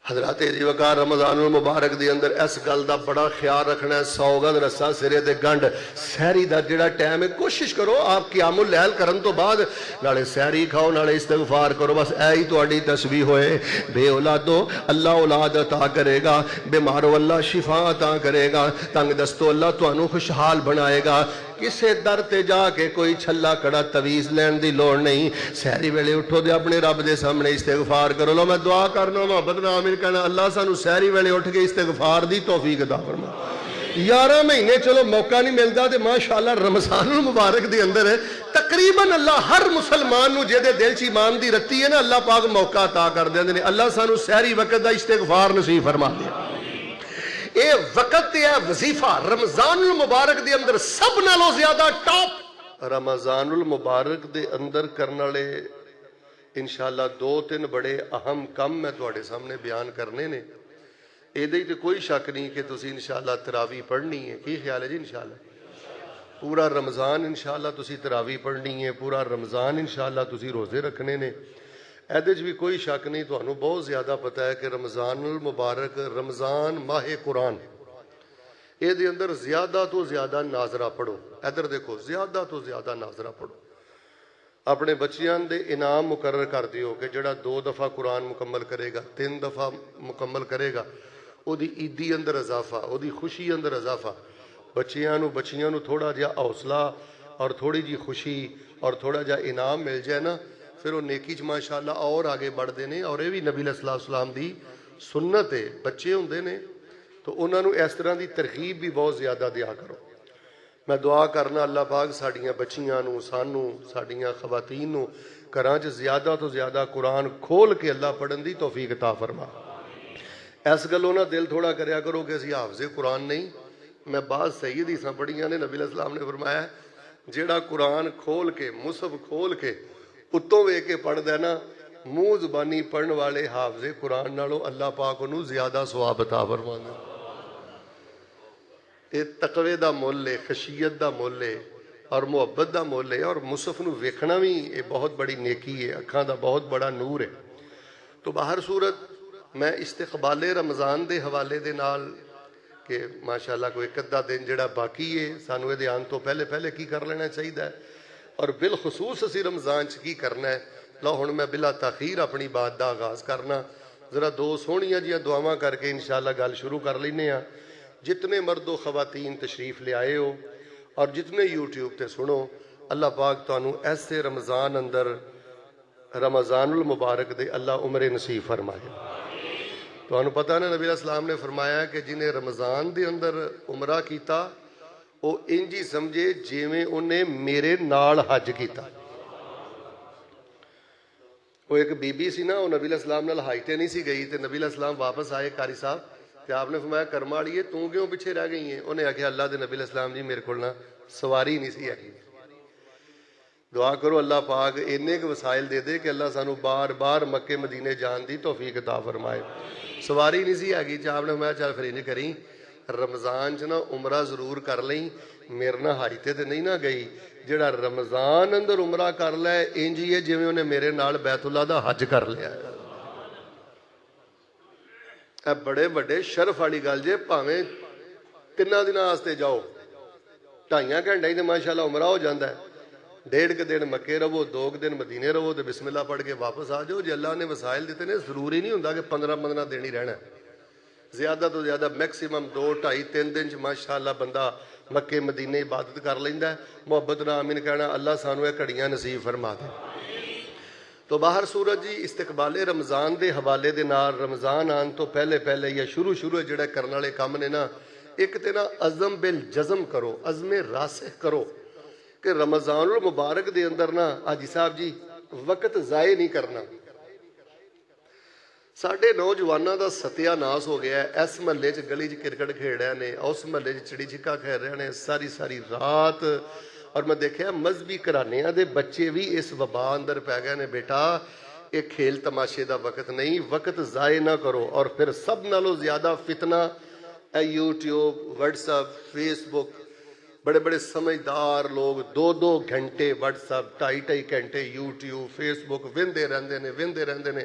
حضرات جی وقار رمضان المبارک دی اندر اس گل دا بڑا خیال رکھنا ہے. 100 گز رسا سرے دے گنڈ. سحری دا جڑا ٹائم ہے کوشش کرو آپ قیام اللیل کرن تو بعد نالے سحری کھاؤ نالے استغفار کرو. بس اے ہی تہاڈی تسبیح ہوئے. بے اولادو اللہ اولاد عطا کرے گا, بیمارو اللہ شفا عطا کرے گا, تنگ دستو اللہ تانوں خوشحال بنائے گا. کسے در تے جا کے کوئی چھلا کڑا تویز لین دی لوڑ نہیں. سحری ویلے اٹھو دے اپنے رب دے سامنے استغفار کرو. لو میں دعا کرنا محبت نال آمین کہنا اللہ سانو سحری ویلے اٹھ کے استغفار دی توفیق عطا فرما. 11 مہینے چلو موقع نہیں ملتا تے ماشاءاللہ رمضان المبارک دے اندر ہے تقریباً اللہ ہر مسلمان نو جے دے دل چ ایمان دی رتی ہے نا اللہ پاک موقع عطا کر دیندے نے. اللہ سانو سحری وقت دا استغفار نصیب فرما دے. اے وقت ہے وظیفہ رمضان المبارک دے اندر سب نالوں زیادہ ٹاپ. رمضان المبارک دے اندر کرنے والے انشاءاللہ 2-3 بڑے اہم کم میں تواڈے سامنے بیان کرنے نے. ایدے تے کوئی شک نہیں کہ تسی انشاءاللہ تراویح پڑھنی ہے. کی خیال ہے جی؟ انشاءاللہ پورا رمضان انشاءاللہ تسی تراویح پڑھنی ہے. پورا رمضان انشاءاللہ تسی روزے رکھنے نے. ایدے بھی کوئی شک نہیں تانوں بہت زیادہ پتہ ہے کہ رمضان المبارک رمضان ماہ قرآن اے دے اندر زیادہ تو زیادہ ناظرہ پڑھو. ادھر دیکھو زیادہ تو زیادہ ناظرہ پڑھو. اپنے بچیاں دے انعام مقرر کر دیو کہ جڑا 2 دفعہ قرآن مکمل کرے گا 3 دفعہ مکمل کرے گا او دی عیدی اندر اضافہ او دی خوشی اندر اضافہ. بچیاں نو تھوڑا جہا حوصلہ اور تھوڑی جی خوشی اور تھوڑا جہا انعام مل جائے نا پھر وہ نیکی چ ماشاءاللہ اور آگے بڑھتے ہیں. اور یہ بھی نبی علیہ السلام دی سنت ہے. بچے ہوندے نے تو انہاں نو اس طرح دی ترغیب بھی بہت زیادہ دیا کرو. میں دعا کرنا اللہ پاک ساڈیاں بچیاں نو سانو ساڈیاں خواتین نو گھراں چ زیادہ تو زیادہ قرآن کھول کے اللہ پڑھن دی توفیق عطا فرما. اس گلوں نہ دل تھوڑا کریا کرو کہ اسی حافظ قرآن نہیں. میں بعض صحیح حدیثاں پڑھیاں نے. نبی علیہ السلام نے فرمایا جیڑا قرآن کھول کے مصحف کھول کے اتوں ویکھ کے پڑھ دے نا منہ زبانی پڑھن والے حافظ قرآن نالوں اللہ پاک انہوں زیادہ ثواب عطا فرماندے. یہ تقوی دا مول ہے, خشیت دا مول ہے اور محبت دا مول ہے. اور مصحف نو ویکھنا بھی یہ بہت بڑی نیکی ہے, اکھاں دا بہت بڑا نور ہے. تو باہر صورت میں استقبال رمضان دے حوالے دے نال کہ ماشاءاللہ کوئی ایک ادھا دن جڑا باقی ہے سانو یہ آن تو پہلے کی کر لینا چاہیے اور بالخصوص اسی رمضان چ کی کرنا ہے. لو ہن میں بلا تاخیر اپنی بات دا آغاز کرنا. ذرا 2 سونیاں جیاں دعاواں کر کے انشاءاللہ گل شروع کر لینے ہاں. جتنے مرد و خواتین تشریف لے آئے ہو اور جتنے یوٹیوب تے سنو اللہ پاک تانوں ایسے رمضان اندر رمضان المبارک دے اللہ عمر نصیب فرمائے. تانوں پتہ نا نبی علیہ السلام نے فرمایا کہ جنہیں رمضان دے اندر عمرہ کیتا وہ انجی سمجھے جیویں انہیں میرے نال حج کیتا. وہ ایک بی بی سی نا وہ نبی علیہ السلام نال حج تے نہیں سی گئی تے نبی علیہ السلام واپس آئے قاری صاحب تے آپ نے فرمایا کرماڑیے تو کیوں پیچھے رہ گئی ہیں؟ انہیں آکھیا اللہ دے نبی علیہ السلام جی میرے کول نا سواری نہیں سی آئی. دعا کرو اللہ پاک اننے کے وسائل دے دے کہ اللہ سانو بار بار مکے مدینے جان دی توفیق عطا فرمائے. سواری نہیں سی آگی چاہ آپ نے فرمایا چل پھر نہیں کریں رمضان چ نا عمرہ ضرور کر لیں. میرے نہ حج تے نہیں نہ گئی. جڑا رمضان اندر عمرہ کر لے انج ہی ہے جویں انہیں میرے نال بیت اللہ دا حج کر لیا. اے بڑے بڑے شرف والی گل جے بھاویں 3 دناں واسطے جاؤ 2.5 گھنٹے ہی تے ماشاءاللہ عمرہ ہو جاندا ہے. 1.5 دن مکے رہو 2 دن مدینے رہو تے بسم اللہ پڑھ کے واپس آ جاؤ. جے اللہ نے وسائل دیتے نے ضروری نہیں ہوندا کہ 15 دن ہی رہنا ہے. زیادہ تو زیادہ میکسیمم 2 2.5 3 دن ماشاءاللہ بندہ مکے مدینے عبادت کر لیندا ہے. محبت نال آمین کہنا اللہ سانو یہ گھڑیاں نصیب فرما دے. تو باہر صورت جی استقبال رمضان دے حوالے دے نال رمضان آن تو پہلے یا شروع جڑا کرنے والے کام نے نا ایک تے نا عزم بالجزم کرو, عزم راسخ کرو کہ رمضان المبارک دے اندر نا حاجی صاحب جی وقت ضائع نہیں کرنا. ساڈے نوجواناں دا ستیہ ناس ہو گیا ہے. اس محلے چ گلی چ کرکٹ کھیڈ رہے نے, اس محلے چ چڑی چھکا کھیل رہے نے ساری رات. اور میں دیکھا مذہبی گھرانیاں دے بچے بھی اس وبا اندر پی گئے نے. بیٹا یہ کھیل تماشے دا وقت نہیں, وقت ضائع نہ کرو. اور پھر سب نالوں زیادہ فتنہ اے یوٹیوب واٹس ایپ فیس بک. بڑے بڑے سمجھدار لوگ 2 گھنٹے واٹس ایپ 2.5 گھنٹے یوٹیوب فیس بک وندے رہندے نے.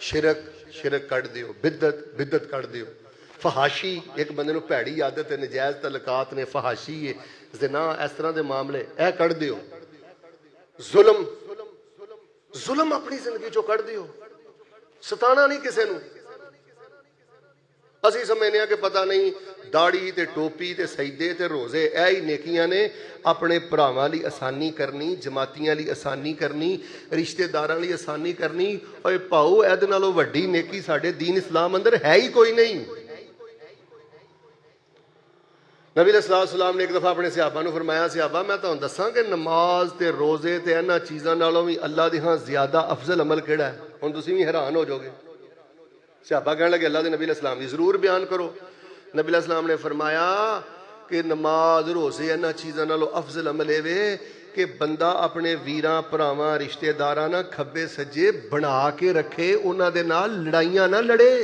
شرک کٹ دیو، بدت کٹ دیو، فحاشی ایک بندے نو بھڑی عادت ہے، نجائز تعلقات نے، فحاشی ہے، زنا، اس طرح دے معاملے اے کٹ دیو، ظلم اپنی زندگی چو کٹ دیو، ستانا نہیں کسے نو۔ اسی سمجھنے ہیں کہ پتہ نہیں داڑھی تے ٹوپی تے سجدے تے روزے اے ہی نیکیاں نے، اپنے بھراواں لئی آسانی کرنی، جماعتیاں لئی آسانی کرنی، رشتہ داراں لئی آسانی کرنی۔ اوے پاؤ ایدے نالوں وڈی نیکی ساڈے دین اسلام اندر ہے ہی کوئی نہیں۔ نبی علیہ السلام نے ایک دفعہ اپنے صحابہ نو فرمایا، صحابہ میں تہاں دساں کہ نماز تے روزے تے انہاں چیزاں نالوں بھی اللہ دے ہاں زیادہ افضل عمل کیڑا ہے؟ ہن تسی بھی حیران ہو جاؤ گے۔ صحابہ کہنے لگے اللہ دے نبی علیہ السلام دی ضرور بیان کرو۔ نبی علیہ السلام نے فرمایا کہ نماز روزے انہاں چیزاں نالوں افضل عمل اے وے کہ بندہ اپنے ویراں بھراواں رشتہ داراں نہ کھبے سجے بنا کے رکھے، انہاں دے نال لڑائیاں نہ لڑے۔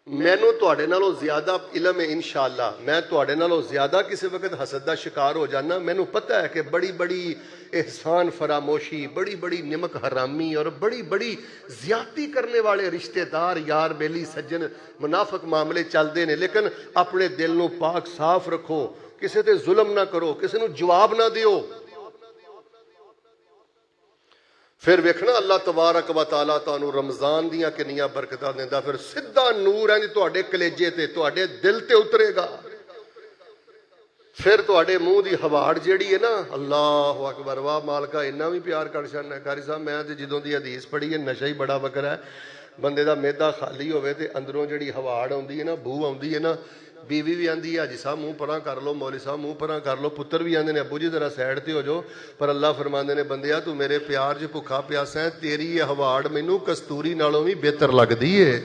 مینوں تواڈے نالوں زیادہ علم ہے انشاءاللہ، میں تواڈے نالوں زیادہ کسی وقت حسد دا شکار ہو جانا، مینوں پتہ ہے کہ بڑی بڑی احسان فراموشی، بڑی بڑی نمک حرامی اور بڑی بڑی زیادتی کرنے والے رشتہ دار، یار بیلی، سجن، منافق معاملے چلدے نے، لیکن اپنے دل نو پاک صاف رکھو، کسی تے ظلم نہ کرو، کسی نو جواب نہ دیو۔ پھر ویکھنا اللہ تبارک و تعالی تانوں رمضان دیاں کنیاں برکتاں دیندا، پھر سیدھا نور ہے تواڈے کلیجے تے، تواڈے دل تے اترے گا۔ پھر تواڈے منہ دی ہواڑ جیڑی ہے نا، اللہ اکبر، واہ مالکا اتنا بھی پیار کر چھڑنا ہے۔ قاری صاحب میں تے جدوں دی حدیث پڑھی ہے، نشہ ہی بڑا وکرا ہے، بندے دا میدا خالی ہوئے تے اندروں جیڑی ہواڑ آندی ہے نا، بو آندی ہے نا، بیوی بھی آندی ہے حاجی صاحب منہ پراں کر لو، مولوی صاحب منہ پراں کر لو، پتر بھی آندے نے ابو جی ذرا سائڈ تے ہو جاؤ، پر اللہ فرماندے نے بندیا تو میرے پیار چ بھکھا پیاسا ہے، تیری یہ ہواڑ مینوں کستوری نالوں بھی بہتر لگدی ہے۔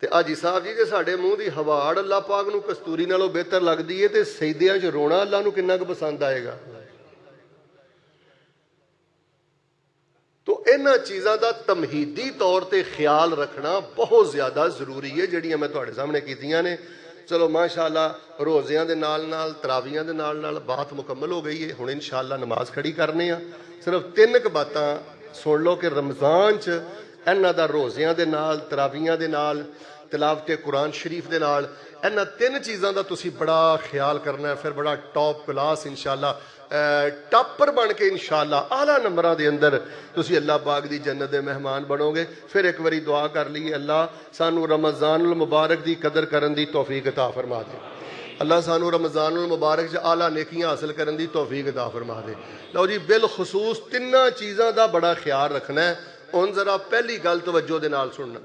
تے حاجی صاحب جی جے ساڈے منہ دی ہواڑ اللہ پاک نو کستوری نالوں بہتر لگدی ہے تے سجدیاں چ رونا اللہ نو کنا کہ پسند آئے گا۔ تو انہاں چیزاں دا تمہیدی طور تے خیال رکھنا بہت زیادہ ضروری ہے، جڑیاں میں تواڈے سامنے کیتیاں نے۔ چلو ماشاءاللہ روزیاں دے نال نال تراویحاں دے نال نال بات مکمل ہو گئی ہے، ہن انشاءاللہ نماز کھڑی کرنے ہاں۔ صرف تین ک باتاں سن لو کہ رمضان چ انہاں دا روزیاں دے نال، تراویحاں دے نال، تلاوت قرآن شریف دے نال، انہاں تین چیزاں دا تسی بڑا خیال کرنا ہے، پھر بڑا ٹاپ کلاس انشاءاللہ ٹاپر بن کے انشاءاللہ اعلیٰ نمبراں دے اندر تسی اللہ پاک دی جنت دے مہمان بنو گے۔ پھر ایک واری دعا کر لیے، اللہ سانو رمضان المبارک دی قدر کرن دی توفیق عطا فرما دے، اللہ سانو رمضان المبارک چ اعلیٰ نیکیاں حاصل کرن دی توفیق عطا فرما دے۔ لو جی بالخصوص تیناں چیزاں دا بڑا خیال رکھنا ہے۔ ہن ذرا پہلی گل توجہ دے نال سننا،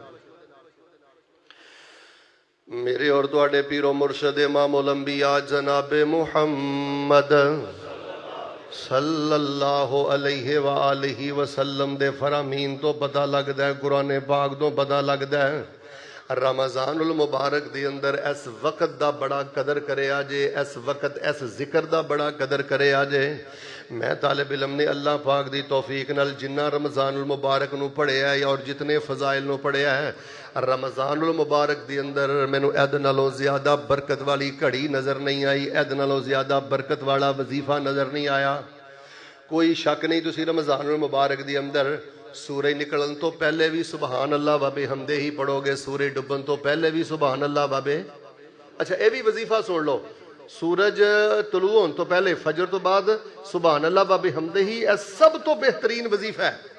میرے اور تواڈے پیر و مرشد امام الانبیاء جناب محمد صلی اللہ علیہ وآلہ وسلم دے فرامین تو پتہ لگدا ہے، قرآن پاک تو پتہ لگدا ہے، رمضان المبارک دے اندر اس وقت دا بڑا قدر کرے آجے، اس وقت اس ذکر دا بڑا قدر کرے آجے۔ میں طالب علم نے اللہ پاک دی توفیق نال جنہ رمضان المبارک نو پڑھیا ہے اور جتنے فضائل نو پڑھیا ہے، رمضان المبارک دی اندر مینوں اید نالوں زیادہ برکت والی گھڑی نظر نہیں آئی، اید نالوں زیادہ برکت والا وظیفہ نظر نہیں آیا۔ کوئی شک نہیں تسی رمضان المبارک دی اندر سورج نکلن تو پہلے بھی سبحان اللہ و بحمدہ ہی پڑھو گے، سورج ڈبن تو پہلے بھی سبحان اللہ و بے۔ اچھا اے بھی وظیفہ سن لو، سورج طلوع ہون تو پہلے فجر تو بعد سبحان اللہ و بحمدہ ہی، اے سب تو بہترین وظیفہ ہے۔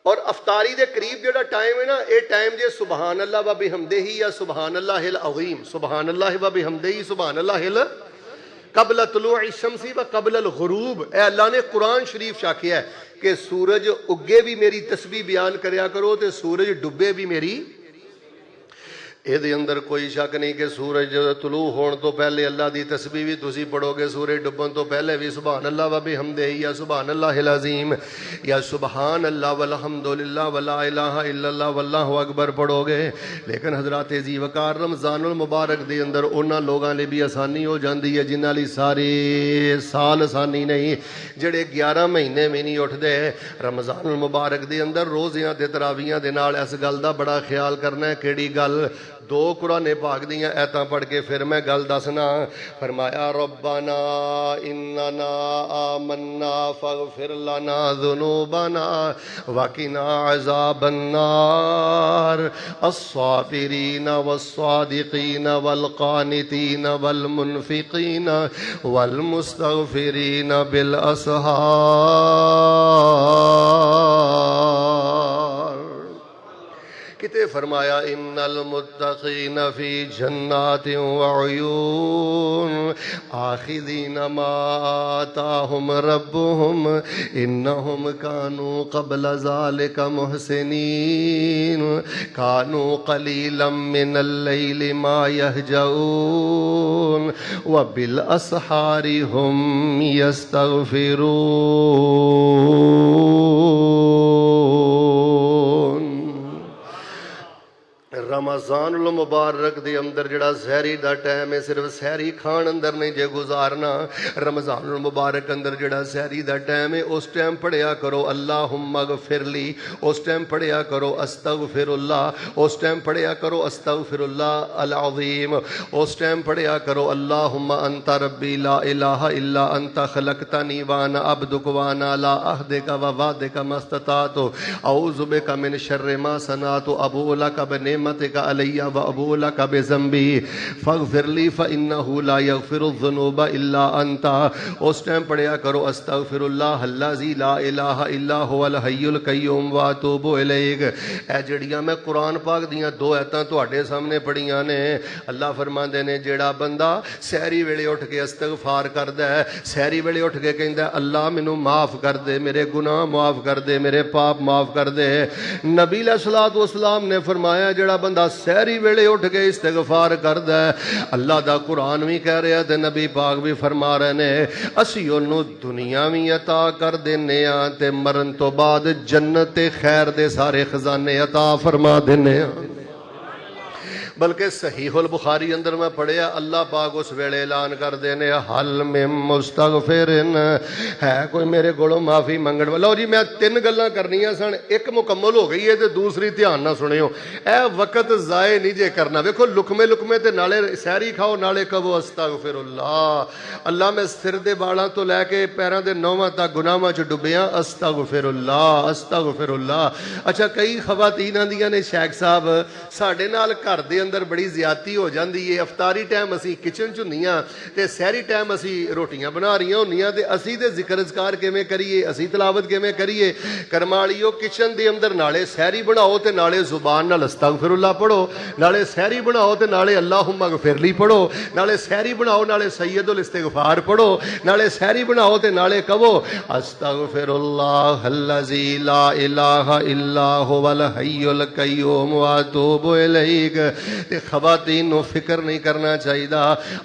اور افطاری دے قریب جڑا ٹائم ہے نا، اے ٹائم جے سبحان اللہ و بحمدہ ہی یا سبحان اللہ العظیم، سبحان اللہ و بحمدہ ہی، سبحان اللہ قبل طلوع الشمس و قبل الغروب، اے اللہ نے قرآن شریف شاکیا ہے کہ سورج اگے بھی میری تسبیح بیان کریا کرو تے سورج ڈبے بھی میری۔ اے دے اندر کوئی شک نہیں کہ سورج طلوع ہون تو پہلے اللہ دی تسبیح بھی تسی پڑھو گے، سورج ڈبن تو پہلے بھی سبحان اللہ و بحمدہ یا سبحان اللہ العظیم یا سبحان اللہ والحمدللہ ولا الہ الا اللہ واللہ اکبر پڑھو گے۔ لیکن حضرات عزیز وقار رمضان المبارک دے اندر انہاں لوگاں لے بھی آسانی ہو جاندی ہے جنہاں لئی ساری سال آسانی نہیں، جڑے 11 مہینے میں نہیں اٹھ دے۔ رمضان المبارک دے اندر روزیاں تے تراویحاں دے نال اس گل دا بڑا خیال کرنا ہے، کیڑی گل؟ دو قرآن پاک دیاں ایتاں پڑھ کے پھر میں گل دسنا. فرمایا ربنا اننا آمنا فاغفر لنا ذنوبنا وقنا عذاب النار الصابرین والصادقین والقانتین والمنفقین والمستغفرین بالاسحار. کتے فرمایا ان المتقین فی جنات وعیون آخذین ما آتاہم ربهم انہم کانوا قبل ذلک محسنین کانوا قلیلا من اللیل ما یہجعون وبالاسحار هم یستغفرون. رمضان المبارک دے اندر جڑا سحری دا ٹائم ہے صرف سحری کھان اندر نہیں جے گزارنا. رمضان المبارک اندر جڑا سحری دا ٹائم ہے اس ٹائم پڑھیا کرو اللہم اغفر لی, اس ٹائم پڑھیا کرو استغفر اللہ, اس ٹائم پڑھیا کرو استغفر اللہ العظیم, اس ٹائم پڑھیا کرو اللہم انت ربی لا الہ الا انت خلقتنی وانا عبدک وانا لا عہدک ووعدک ما استطعت اعوذ بک من شر ما صنعت ابوء لک بنعمتک علی و ابوء لک بذنبی فاغفر لی فانہ لا یغفر الذنوب الا انت. اس ٹائم پڑھیا کرو استغفر اللہ الذی لا الہ الا هو الحی القیوم واتوب الیہ. اے جڑیاں میں قرآن پاک دیاں دو ایتاں تواڈے سامنے پڑھیاں نے. اللہ فرماندے نے جیڑا بندہ سحری ویلے اٹھ کے استغفار کردا ہے, سحری ویلے اٹھ کے کہندا ہے اللہ مینوں معاف کر دے, میرے گناہ معاف کر دے, میرے پاپ معاف کر دے. نبی علیہ الصلوۃ والسلام نے فرمایا جڑا بندہ سحری ویلے اٹھ کے استغفار کردا ہے اللہ دا قرآن بھی کہہ رہا تے نبی پاک بھی فرما رہے نے اسی اونوں دنیا بھی عطا کر دینے ہاں تے مرن تو بعد جنت خیر دے سارے خزانے عطا فرما دینے ہاں. بلکہ صحیح البخاری اندر میں پڑھیا اللہ پاک اس ویلے اعلان کر دینے حل من مستغفرن, ہے کوئی میرے کولوں معافی منگن والا. لو جی میں تین گلاں کرنیاں سن, ایک مکمل ہو گئی ہے تے دوسری دھیان نہ سنیو. اے وقت ضائع نہیں جے کرنا. ویکھو لقمے لقمے تے نالے سحری کھاؤ نالے کہو استغفر اللہ. اللہ میں سر دے بالاں تو لے کے پیراں دے نوواں تک گناہاں چ ڈبیاں استغفر اللہ استغفر اللہ. اچھا کئی خواتین آندیاں نے شیخ صاحب ساڈے نال گھر دے اندر بڑی زیادتی ہو جاندی ہے, افطاری ٹائم اسی کچن چ ہونیاں تے سحری ٹائم اسی روٹیاں بنا رہیاں ہونیاں تے اسی تے ذکر اذکار کیویں کریے, اسی تلاوت کیویں کریے. کرم والیو کچن دے اندر نالے سحری بناؤ تے نالے زبان نال استغفر اللہ پڑھو, نالے سحری بناؤ تے نالے اللہم اغفر لی پڑھو, نالے سحری بناؤ نالے سید الاستغفار پڑھو, نالے سحری بناؤ تے نالے کہو استغفر اللہ الذی لا الہ الا هو الحی القیوم واتوب الیہ. تے خواتین نو فکر نہیں کرنا چاہیے,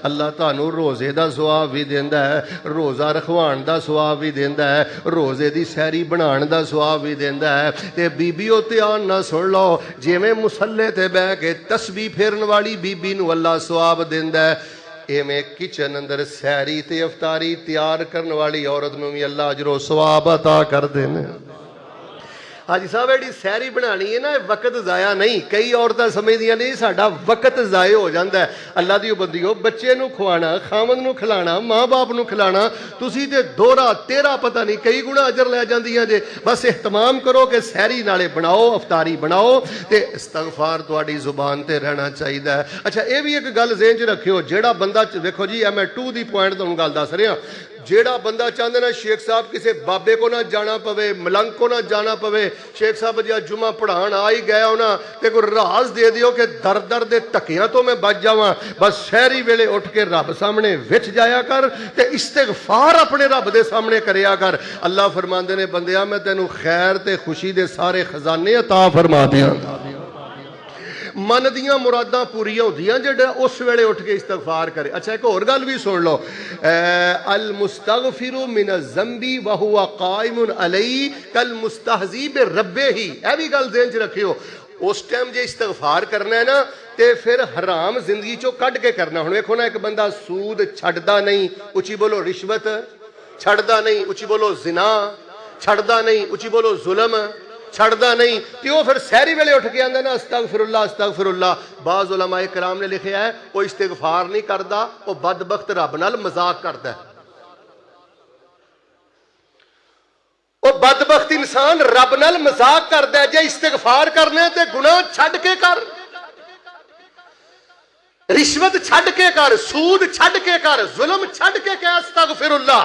اللہ تانوں روزے دا ثواب بھی دیندا ہے, روزہ رکھوان دا ثواب بھی دیندا ہے, روزے دی سحری بنان دا ثواب بھی دیندا ہے. تے بیبیو دھیان نہ سن لو جویں مصلی تے بیٹھ کے تسبیح پھیرن والی بیبی نو اللہ ثواب دیندا ہے, ایویں کچن اندر سحری تے افطاری تیار کرن والی عورت نو بھی اللہ اجر و ثواب عطا کر دینے. حاجی صاحب ایڈی سحری بنانی ہے نا وقت ضائع نہیں. کئی عورتیں سمجھدیاں نہیں ساڈا وقت ضائع ہو جاتا ہے. اللہ دیو بندیو بچے نو کھوانا, خامد نو کھلانا, ماں باپ نو کھلانا, تسی تے دوہرا تیرا پتہ نہیں کئی گنا اجر لے جاندیاں جے. بس اہتمام کرو کہ سحری نالے بناؤ افطاری بناؤ تے استغفار تہاڈی زبان تے رہنا چاہیے. اچھا اے بھی ایک گل ذہن چ رکھیو جیڑا بندہ ویکھو جی اے میں 2 دی پوائنٹ تانوں گل دس رہا, جیڑا بندہ چاہتا نا شیخ صاحب کسے بابے کو نہ جانا پوے, ملنگ کو نہ جانا پوے, شیخ صاحب جی جمعہ پڑھان آ ہی گیا ہونا تے کوئی راز دے دیو کہ در در دے ٹکیاں تو میں بچ جاواں, بس سحری ویلے اٹھ کے رب سامنے وچ جایا کر تے استغفار اپنے رب دے سامنے کریا کر. اللہ فرماندے نے بندیا میں تینوں خیر تے خوشی دے سارے خزانے عطا فرما دیاں. من دیاں مراداں پوریاں ہوندیاں جڑا اس ویلے اٹھ کے استغفار کرے. اچھا ایک اور گل بھی سن لو, المستغفر من الذنب وهو قائم علیہ کالمستہزی بربہ. اے بھی گل ذہن چ رکھیو, اس ٹائم جے استغفار کرنا ہے نا تے پھر حرام زندگی چو کڈ کے کرنا. ہن ویکھو نا ایک بندہ سود چھڈدا نہیں, اچھی بولو رشوت چھڈدا نہیں, اچھی بولو زنا چھڈدا نہیں, اچھی بولو ظلم چھڑدا نہیں تے وہ پھر سحری ویلے اٹھ کے آندا نا استغفر اللہ. بعض علماء کرام نے لکھیا ہے وہ استغفار نہیں کردا، وہ بدبخت رب نال مذاق کردا ہے. وہ بدبخت انسان رب نال مذاق کردا ہے. جے استغفار کرنے تے گناہ چھڈ کے کر، رشوت چھڈ کے کر، سود چھڈ کے کر، ظلم چھڈ کے کہ استغفر اللہ.